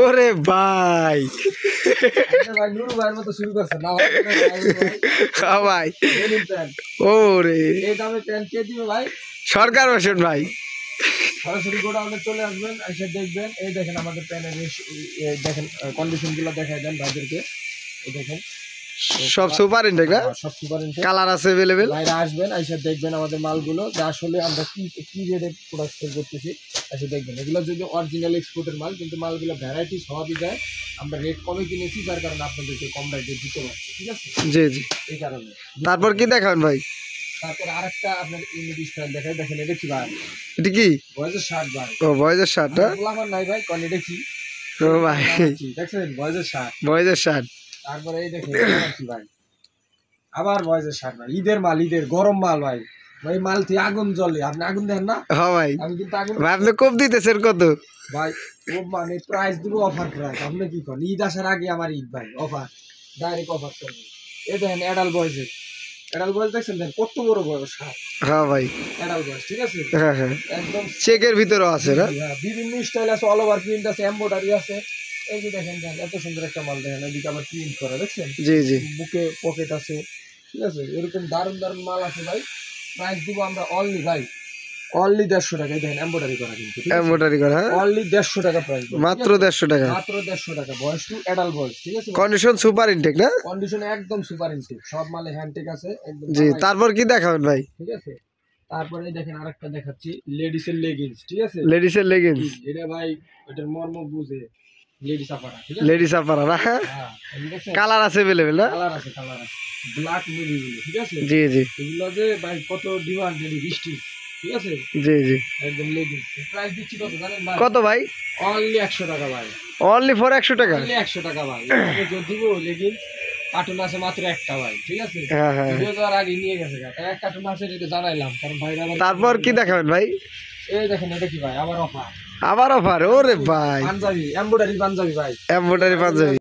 ওরে ভাই ভাই নুরু ভাইয়ের মতো শুরু করছে না ভাই ওরে এই দামে প্যান্ট কে দিবে ভাই? সরকার বসুন ভাই সরাসরি গোডাউনে চলে আসবেন, এসে দেখবেন। এই দেখেন আমাদের প্যানের দেখেন কন্ডিশন গুলো দেখাই দেন ভাইদেরকে। এই দেখেন সব সুপার ইনটেক না, সব সুপার ইনটেক, কালার আছে अवेलेबल। বাইরে আসবেন, এসে দেখবেন আমাদের মালগুলো যে আসলে আমরা কি রেটে প্রোডাক্ট সেল করতেছি। এসে দেখবেন এগুলো যদি অরিজিনাল এক্সপোর্টের মাল, কিন্তু মালগুলো ভ্যারাইটিস হওয়ারই যায় আমরা রেট কমে কিনেছি, যার কারণে আপনাদেরকে কম রেটে দিতে পারছি। ঠিক আছে, জি জি। এই কারণে তারপর কি দেখাবেন ভাই? তারপর আরেকটা আপনার ইমিডিয়েট স্টাইল দেখাই। দেখেন এটা কি ভাই? এটা কি বয়েজের শার্ট ভাই। ও বয়েজের শার্টটা আমার নাই ভাই, কোন এটা কি? ও ভাই দেখছেন বয়েজের শার্ট। বয়েজের শার্ট। তারপরে এই দেখেন এটা কি ভাই? আবার বয়েজের শার্ট ভাই, ঈদের মাল, ঈদের গরম মাল ভাই। ভাই মাল থেকে আগুন জ্বলে, আপনি আগুন দেখেন না? হ্যাঁ ভাই, আমি কিন্তু আগুন ভাই আপনি কম দিতেছেন কত ভাই? ও মানে প্রাইস দিব অফার প্রাইস। আপনি কি করেন? ঈদ আসার আগে আমার ঈদ ভাই, অফার, ডাইরেক্ট অফার চলবে। এই দেখেন অ্যাডাল বয়েজের, অ্যাডাল বয়েজ দেখছেন দেন কত বড় বড় শার্ট। হ্যাঁ ভাই, অ্যাডাল বয়েজ, ঠিক আছে। হ্যাঁ হ্যাঁ, একদম চেকের ভিতরেও আছে না? বিভিন্ন স্টাইল আছে, অল ওভার প্রিন্ট আছে, এমব্রয়ডারি আছে। এই যে দেখেন দেন এত সুন্দর একটা মাল, দেখেন এদিকে আবার প্রিন্ট করা, দেখছেন? জি জি। বুকে পকেট আছে, ঠিক আছে। এরকম দারুণ দারুণ মাল আছে ভাই। প্রাইস দিব আমরা অনলি ভাই, অনলি 150 টাকা। দেখেন এমব্রয়ডারি করা, কিন্তু এমব্রয়ডারি করা, হ্যাঁ অনলি 150 টাকা প্রাইস, মাত্র 150 টাকা, মাত্র 150 টাকা। বয়স টু অ্যাডাল্ট বয়স, ঠিক আছে। কন্ডিশন সুপার ইনটেক না? কন্ডিশন একদম সুপার ইনটেক, সব মালে হ্যান্ডটেক আছে একদম। জি, তারপর কি দেখাবেন ভাই? ঠিক আছে, তারপরে দেখেন আরেকটা দেখাচ্ছি, লেডিসের লেগিংস, ঠিক আছে। লেডিসের লেগিংস, এটা ভাই এটার মর্ম বুঝে লেডিস আপারা, ঠিক আছে। লেডিস আপারা না? হ্যাঁ, এই দেখছেন কালার আছে अवेलेबल না? কালার আছে, কালার আছে, ব্ল্যাক নেভি গুলো, ঠিক আছে। জি জি এগুলো যে ভাই কত ডিমান্ড, বৃষ্টি, ঠিক আছে। জি জি। একদম লেগিংস প্রাইস দিচ্ছি কত জানেন ভাই? কত ভাই? অনলি 100 টাকা ভাই, অনলি ফর 100 টাকা? অনলি 100 টাকা ভাই। যদি দিব লেগিংস, কার্টুন আছে মাত্র একটা ভাই, ঠিক আছে। হ্যাঁ হ্যাঁ। ভিডিও দেওয়ার আগে নিয়ে গেছে এক কার্টুন আছে, এটা জানাইলাম কারণ ভাইরা আবার। তারপর কি দেখাবেন ভাই? এই দেখেন এটা কি ভাই? আবার অফার, আবার অফার? ওরে ভাই, পাঞ্জাবি, এমব্রয়ডারি পাঞ্জাবি ভাই। এমব্রয়ডারি পাঞ্জাবি।